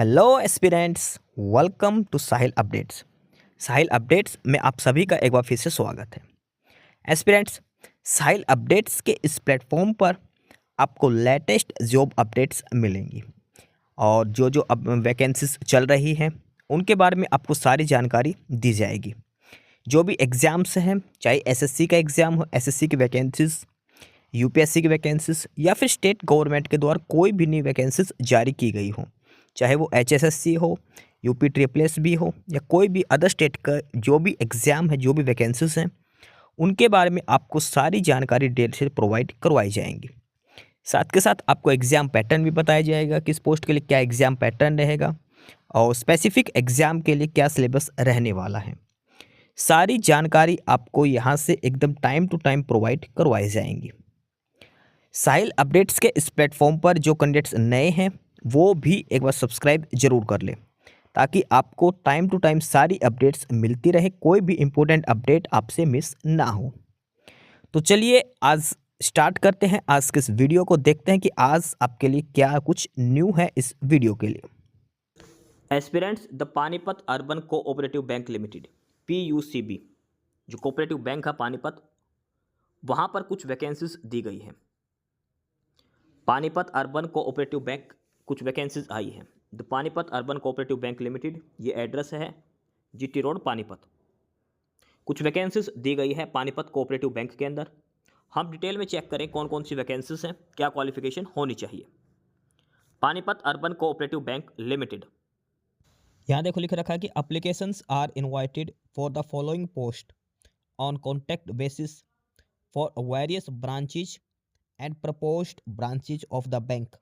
Hello aspirants, welcome to Sahil updates. Sahil updates में आप सभी का एक बार फिर से स्वागत है। एस्पिरेंट्स, साहिल अपडेट्स के इस प्लेटफॉर्म पर आपको लेटेस्ट जॉब अपडेट्स मिलेंगी और जो जो अब वैकेंसीज चल रही हैं उनके बारे में आपको सारी जानकारी दी जाएगी। जो भी एग्ज़ाम्स हैं, चाहे एसएससी का एग्ज़ाम हो, एसएससी की वैकेंसीज, यूपीएससी की वैकेंसीज या फिर स्टेट गवर्नमेंट के द्वारा कोई भी नई वैकेंसीज जारी की गई हो, चाहे वो एचएसएससी हो, यूपी ट्रिपल एस भी हो या कोई भी अदर स्टेट का जो भी एग्ज़ाम है, जो भी वैकेंसीज हैं, उनके बारे में आपको सारी जानकारी डिटेल से प्रोवाइड करवाई जाएंगी। साथ के साथ आपको एग्ज़ाम पैटर्न भी बताया जाएगा, किस पोस्ट के लिए क्या एग्ज़ाम पैटर्न रहेगा और स्पेसिफिक एग्ज़ाम के लिए क्या सिलेबस रहने वाला है। सारी जानकारी आपको यहाँ से एकदम टाइम टू टाइम प्रोवाइड करवाई जाएंगी। साहिल अपडेट्स के इस प्लेटफॉर्म पर जो कैंडिडेट्स नए हैं वो भी एक बार सब्सक्राइब जरूर कर लें, ताकि आपको टाइम टू टाइम सारी अपडेट्स मिलती रहे, कोई भी इम्पोर्टेंट अपडेट आपसे मिस ना हो। तो चलिए आज स्टार्ट करते हैं, आज के इस वीडियो को देखते हैं कि आज आपके लिए क्या कुछ न्यू है इस वीडियो के लिए। Aspirants, the Panipat urban cooperative bank limited PUCB, जो कोऑपरेटिव बैंक है पानीपत, वहाँ पर कुछ वैकेंसीज दी गई हैं। पानीपत अर्बन कोऑपरेटिव बैंक कुछ वैकेंसीज आई हैं। The Panipat urban cooperative bank limited, ये एड्रेस है GT रोड पानीपत। कुछ वैकेंसीज दी गई है पानीपत कोऑपरेटिव बैंक के अंदर। हम डिटेल में चेक करें कौन कौन सी वैकेंसीज हैं, क्या क्वालिफिकेशन होनी चाहिए। Panipat urban cooperative bank limited, यहाँ देखो लिख रखा है कि applications are invited for the following post on contract basis for various branches and proposed branches of the bank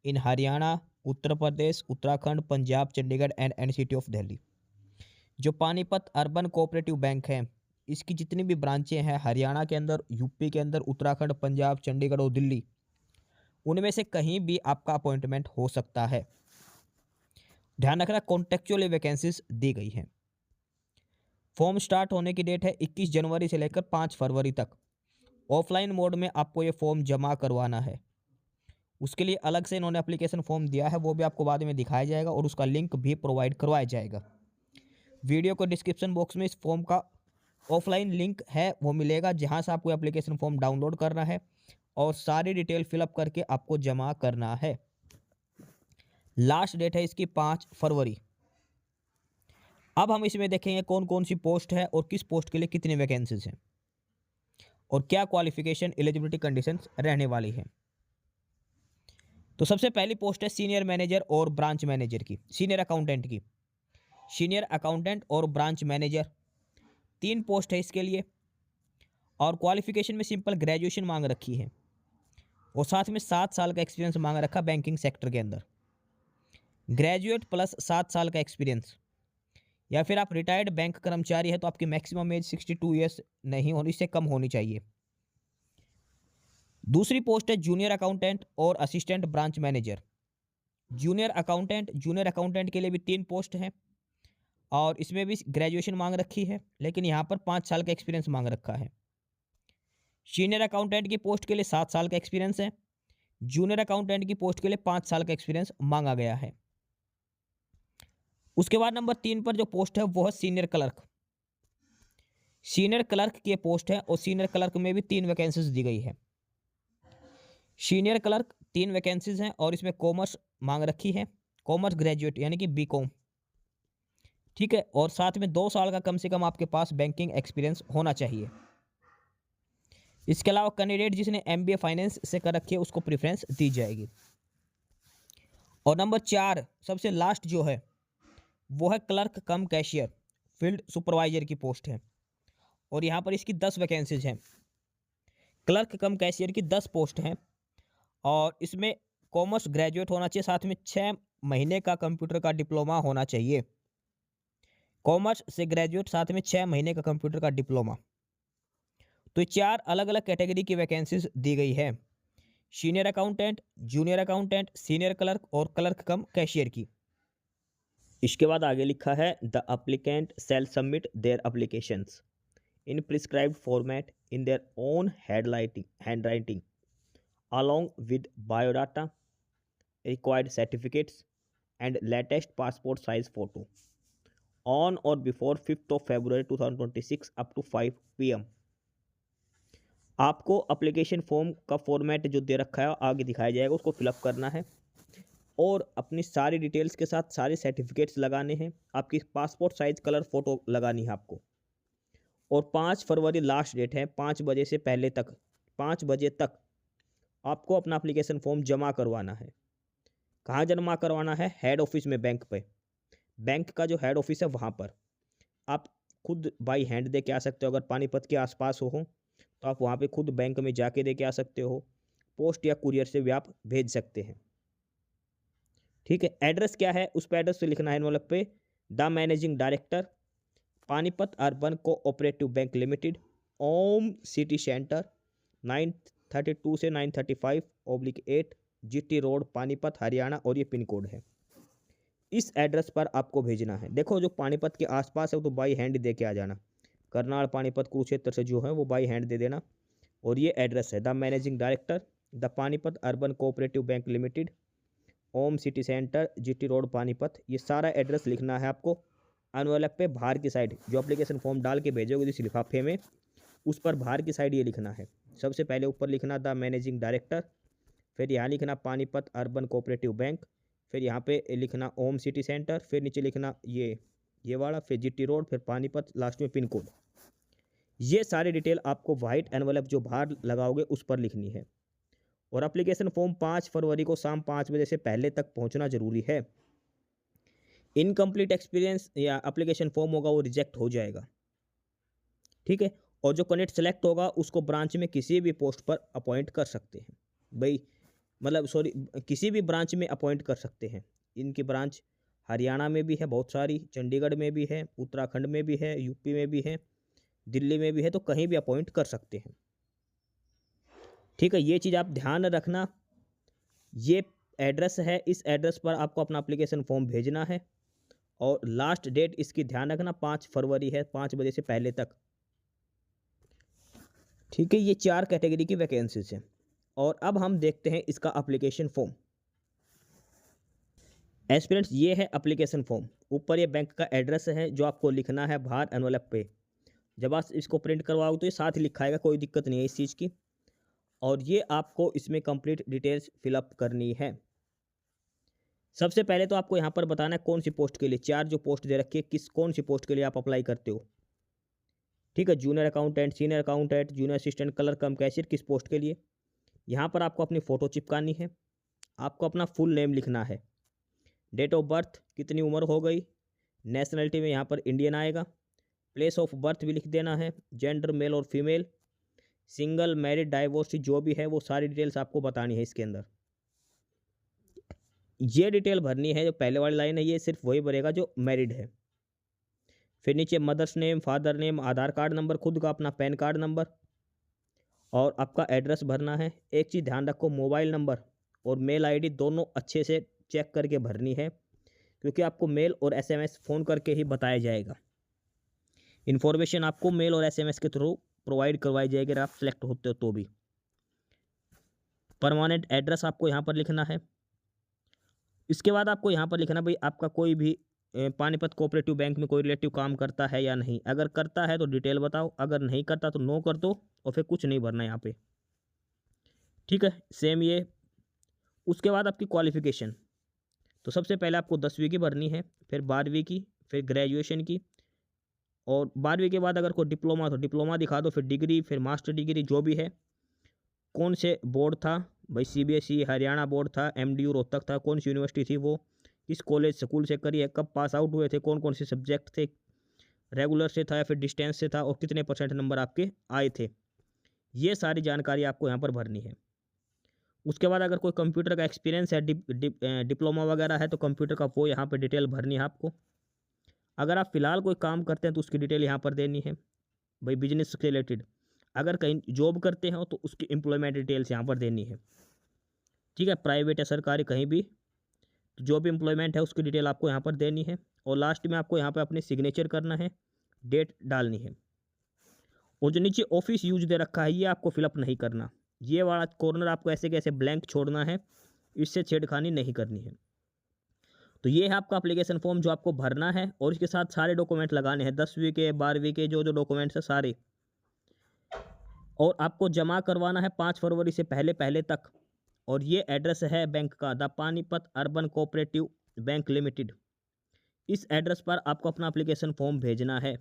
in Haryana, Uttar Pradesh, Uttarakhand, Punjab, Chandigarh and NCT of Delhi. जो पानीपत अर्बन कोऑपरेटिव बैंक है, इसकी जितनी भी ब्रांचें हैं हरियाणा के अंदर, यूपी के अंदर, उत्तराखंड, पंजाब, चंडीगढ़ और दिल्ली, उनमें से कहीं भी आपका अपॉइंटमेंट हो सकता है। ध्यान रखना, कॉन्ट्रेक्चुअल वैकेंसीज दी गई हैं। फॉर्म स्टार्ट होने की डेट है 21 जनवरी से लेकर 5 फरवरी तक। ऑफलाइन मोड में आपको ये फॉर्म जमा करवाना है। उसके लिए अलग से इन्होंने एप्लीकेशन फॉर्म दिया है, वो भी आपको बाद में दिखाया जाएगा और उसका लिंक भी प्रोवाइड करवाया जाएगा। वीडियो को डिस्क्रिप्शन बॉक्स में इस फॉर्म का ऑफलाइन लिंक है, वो मिलेगा, जहां से आपको एप्लीकेशन फॉर्म डाउनलोड करना है और सारी डिटेल फिलअप करके आपको जमा करना है। लास्ट डेट है इसकी 5 फरवरी। अब हम इसमें देखेंगे कौन कौन सी पोस्ट है और किस पोस्ट के लिए कितनी वैकेंसीज हैं और क्या क्वालिफिकेशन एलिजिबिलिटी कंडीशंस रहने वाली है। तो सबसे पहली पोस्ट है सीनियर मैनेजर और ब्रांच मैनेजर की, सीनियर अकाउंटेंट की। सीनियर अकाउंटेंट और ब्रांच मैनेजर 3 पोस्ट है इसके लिए और क्वालिफिकेशन में सिंपल ग्रेजुएशन मांग रखी है और साथ में 7 साल का एक्सपीरियंस मांग रखा बैंकिंग सेक्टर के अंदर। ग्रेजुएट प्लस 7 साल का एक्सपीरियंस, या फिर आप रिटायर्ड बैंक कर्मचारी है तो आपकी मैक्सिमम एज 62 ईयर्स नहीं होनी, इससे कम होनी चाहिए। दूसरी पोस्ट है जूनियर अकाउंटेंट और assistant branch manager. Junior accountant के लिए भी 3 पोस्ट हैं और इसमें भी ग्रेजुएशन मांग रखी है, लेकिन यहाँ पर 5 साल का एक्सपीरियंस मांग रखा है। सीनियर अकाउंटेंट की पोस्ट के लिए 7 साल का एक्सपीरियंस है। जूनियर अकाउंटेंट की पोस्ट के लिए 5 साल का एक्सपीरियंस मांगा गया है। उसके बाद नंबर 3 पर जो पोस्ट है वो है सीनियर क्लर्क। सीनियर क्लर्क की पोस्ट है और सीनियर क्लर्क में भी 3 वैकेंसीज दी गई है। सीनियर क्लर्क 3 वैकेंसीज हैं और इसमें कॉमर्स मांग रखी है, कॉमर्स ग्रेजुएट यानी कि बीकॉम, ठीक है, और साथ में 2 साल का कम से कम आपके पास बैंकिंग एक्सपीरियंस होना चाहिए। इसके अलावा कैंडिडेट जिसने MBA फाइनेंस से कर रखी है उसको प्रेफरेंस दी जाएगी। और नंबर 4 सबसे लास्ट जो है वो है clerk cum cashier field supervisor की पोस्ट है और यहाँ पर इसकी 10 वैकेंसीज हैं। क्लर्क कम कैशियर की 10 पोस्ट हैं और इसमें कॉमर्स ग्रेजुएट होना चाहिए, साथ में 6 महीने का कंप्यूटर का डिप्लोमा होना चाहिए। कॉमर्स से ग्रेजुएट, साथ में 6 महीने का कंप्यूटर का डिप्लोमा। तो ये 4 अलग अलग कैटेगरी की वैकेंसीज दी गई है, senior accountant, junior accountant, senior clerk और क्लर्क कम कैशियर की। इसके बाद आगे लिखा है the applicant shall submit their applications in prescribed format in their own handwriting along with biodata, required certificates and latest passport size photo on और before 5 फरवरी 2026 up to 5 PM। आपको application form का फॉर्मेट जो दे रखा है आगे दिखाया जाएगा, उसको फिलअप करना है और अपनी सारी डिटेल्स के साथ सारे सर्टिफिकेट्स लगाने हैं। आपकी पासपोर्ट साइज कलर फ़ोटो लगानी है आपको। और 5 फरवरी लास्ट डेट है, 5 बजे से पहले तक, 5 बजे तक आपको अपना एप्लीकेशन फॉर्म जमा करवाना है। कहाँ जमा करवाना है? हेड ऑफिस में, बैंक पे। बैंक का जो हेड ऑफिस है वहाँ पर आप खुद बाई हैंड दे के आ सकते हो। अगर पानीपत के आसपास हो तो आप वहाँ पे खुद बैंक में जाके दे के आ सकते हो। पोस्ट या कुरियर से भी आप भेज सकते हैं। ठीक है, एड्रेस क्या है? उस पर एड्रेस से लिखना है एनवलप पे, the managing director, Panipat urban cooperative bank limited, Om city centre, 932 से 935/8 GT रोड, पानीपत, हरियाणा। और ये पिन कोड है। इस एड्रेस पर आपको भेजना है। देखो, जो पानीपत के आसपास है वो तो बाई हैंड दे के आ जाना। करनाल, पानीपत, कुरुक्षेत्र से जो है वो बाई हैंड दे देना। और ये एड्रेस है the managing director, the Panipat urban cooperative bank limited, Om city centre, GT road, Panipat. ये सारा एड्रेस लिखना है आपको। एनवेलप पे बाहर की साइड जो एप्लीकेशन फॉर्म डाल के भेजोगे जिस लिफाफे में, उस पर बाहर की साइड ये लिखना है। सबसे पहले ऊपर लिखना द मैनेजिंग डायरेक्टर, फिर यहाँ लिखना पानीपत अर्बन कोऑपरेटिव बैंक, फिर यहाँ पे लिखना ओम सिटी सेंटर, फिर नीचे लिखना ये वाला, फिर GT रोड, फिर पानीपत, लास्ट में पिन कोड। ये सारी डिटेल आपको वाइट एनवेलप जो बाहर लगाओगे उस पर लिखनी है। और एप्लीकेशन फॉर्म 5 फरवरी को शाम 5 बजे से पहले तक पहुंचना जरूरी है। इनकम्प्लीट एक्सपीरियंस या एप्लीकेशन फॉर्म होगा वो रिजेक्ट हो जाएगा। ठीक है, और जो कैंडिडेट सेलेक्ट होगा उसको ब्रांच में किसी भी पोस्ट पर अपॉइंट कर सकते हैं भाई, मतलब सॉरी, किसी भी ब्रांच में अपॉइंट कर सकते हैं। इनकी ब्रांच हरियाणा में भी है बहुत सारी, चंडीगढ़ में भी है, उत्तराखंड में भी है, यूपी में भी है, दिल्ली में भी है, तो कहीं भी अपॉइंट कर सकते हैं। ठीक है, ये चीज़ आप ध्यान रखना। ये एड्रेस है, इस एड्रेस पर आपको अपना एप्लीकेशन फॉर्म भेजना है और लास्ट डेट इसकी ध्यान रखना 5 फरवरी है, 5 बजे से पहले तक। ठीक है, ये 4 कैटेगरी की वैकेंसीज हैं। और अब हम देखते हैं इसका एप्लीकेशन फॉर्म। एस्पिरेंट्स, ये है एप्लीकेशन फॉर्म। ऊपर ये बैंक का एड्रेस है जो आपको लिखना है बाहर एनवेलप पे। जब आप इसको प्रिंट करवाओ तो ये साथ ही लिखा आएगा, कोई दिक्कत नहीं है इस चीज़ की। और ये आपको इसमें कंप्लीट डिटेल्स फिलअप करनी है। सबसे पहले तो आपको यहाँ पर बताना है कौन सी पोस्ट के लिए, 4 जो पोस्ट दे रखी है, कौन सी पोस्ट के लिए आप अप्लाई करते हो। ठीक है, junior accountant, senior accountant, junior assistant, clerk cum cashier, किस पोस्ट के लिए। यहाँ पर आपको अपनी फ़ोटो चिपकानी है, आपको अपना फुल नेम लिखना है, डेट ऑफ बर्थ, कितनी उम्र हो गई, नेशनलिटी में यहाँ पर इंडियन आएगा, प्लेस ऑफ बर्थ भी लिख देना है, जेंडर मेल और फीमेल, सिंगल, मैरिड, डाइवोर्स, जो भी है वो सारी डिटेल्स आपको बतानी है इसके अंदर। ये डिटेल भरनी है, जो पहले वाली लाइन है ये सिर्फ वही भरेगा जो मैरिड है। फिर नीचे मदर्स नेम, फादर नेम, आधार कार्ड नंबर, खुद का अपना पैन कार्ड नंबर और आपका एड्रेस भरना है। एक चीज़ ध्यान रखो, मोबाइल नंबर और मेल आईडी दोनों अच्छे से चेक करके भरनी है, क्योंकि आपको मेल और SMS फ़ोन करके ही बताया जाएगा। इन्फॉर्मेशन आपको मेल और SMS के थ्रू प्रोवाइड करवाई जाएगी अगर आप सेलेक्ट होते हो तो भी। परमानेंट एड्रेस आपको यहाँ पर लिखना है। इसके बाद आपको यहाँ पर लिखना भाई आपका कोई भी पानीपत कोऑपरेटिव बैंक में कोई रिलेटिव काम करता है या नहीं। अगर करता है तो डिटेल बताओ, अगर नहीं करता तो नो कर दो और फिर कुछ नहीं भरना यहाँ पे। ठीक है, सेम ये। उसके बाद आपकी क्वालिफ़िकेशन, तो सबसे पहले आपको 10वीं की भरनी है, फिर 12वीं की, फिर ग्रेजुएशन की, और 12वीं के बाद अगर कोई डिप्लोमा तो डिप्लोमा दिखा दो, फिर डिग्री, फिर मास्टर डिग्री जो भी है। कौन से बोर्ड था भाई, CBSE हरियाणा बोर्ड था, MDU रोहतक था, कौन सी यूनिवर्सिटी थी वो, किस कॉलेज स्कूल से करी है, कब पास आउट हुए थे, कौन कौन से सब्जेक्ट थे, रेगुलर से था या फिर डिस्टेंस से था, और कितने % नंबर आपके आए थे। ये सारी जानकारी आपको यहाँ पर भरनी है। उसके बाद अगर कोई कंप्यूटर का एक्सपीरियंस है, डिप्लोमा वगैरह है, तो कंप्यूटर का वो यहाँ पर डिटेल भरनी है आपको। अगर आप फिलहाल कोई काम करते हैं तो उसकी डिटेल यहाँ पर देनी है भाई, बिजनेस से रिलेटेड। अगर कहीं जॉब करते हो तो उसकी एम्प्लॉयमेंट डिटेल्स यहाँ पर देनी है। ठीक है, प्राइवेट या सरकारी कहीं भी, तो जो भी एम्प्लॉयमेंट है उसकी डिटेल आपको यहाँ पर देनी है। और लास्ट में आपको यहाँ पर अपनी सिग्नेचर करना है, डेट डालनी है। और जो नीचे ऑफिस यूज दे रखा है ये आपको फिलअप नहीं करना, ये वाला कॉर्नर आपको ऐसे कैसे ब्लैंक छोड़ना है, इससे छेड़खानी नहीं करनी है। तो ये है आपका एप्लीकेशन फॉर्म जो आपको भरना है और इसके साथ सारे डॉक्यूमेंट लगाने हैं, 10वीं के 12वीं के जो जो डॉक्यूमेंट्स है सारे, और आपको जमा करवाना है 5 फरवरी से पहले पहले तक। और ये एड्रेस है बैंक का, the Panipat urban cooperative bank limited. इस एड्रेस पर आपको अपना एप्लीकेशन फॉर्म भेजना है।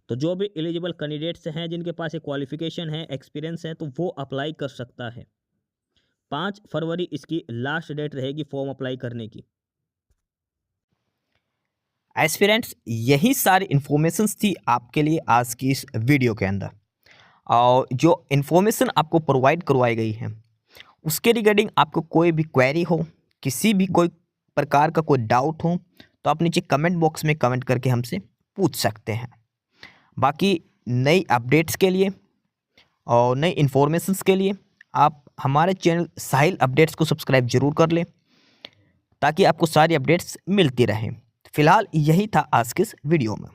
तो जो भी एलिजिबल कैंडिडेट्स हैं जिनके पास ये क्वालिफिकेशन है, एक्सपीरियंस है, तो वो अप्लाई कर सकता है। 5 फरवरी इसकी लास्ट डेट रहेगी फॉर्म अप्लाई करने की। एस्पिरेंट्स, यही सारी इन्फॉर्मेशंस थी आपके लिए आज की इस वीडियो के अंदर। और जो इन्फॉर्मेशन आपको प्रोवाइड करवाई गई है उसके रिगार्डिंग आपको कोई भी क्वेरी हो, किसी भी कोई प्रकार का कोई डाउट हो, तो आप नीचे कमेंट बॉक्स में कमेंट करके हमसे पूछ सकते हैं। बाकी नई अपडेट्स के लिए और नई इन्फॉर्मेशंस के लिए आप हमारे चैनल साहिल अपडेट्स को सब्सक्राइब जरूर कर लें, ताकि आपको सारी अपडेट्स मिलती रहें। फिलहाल यही था आज के इस वीडियो में।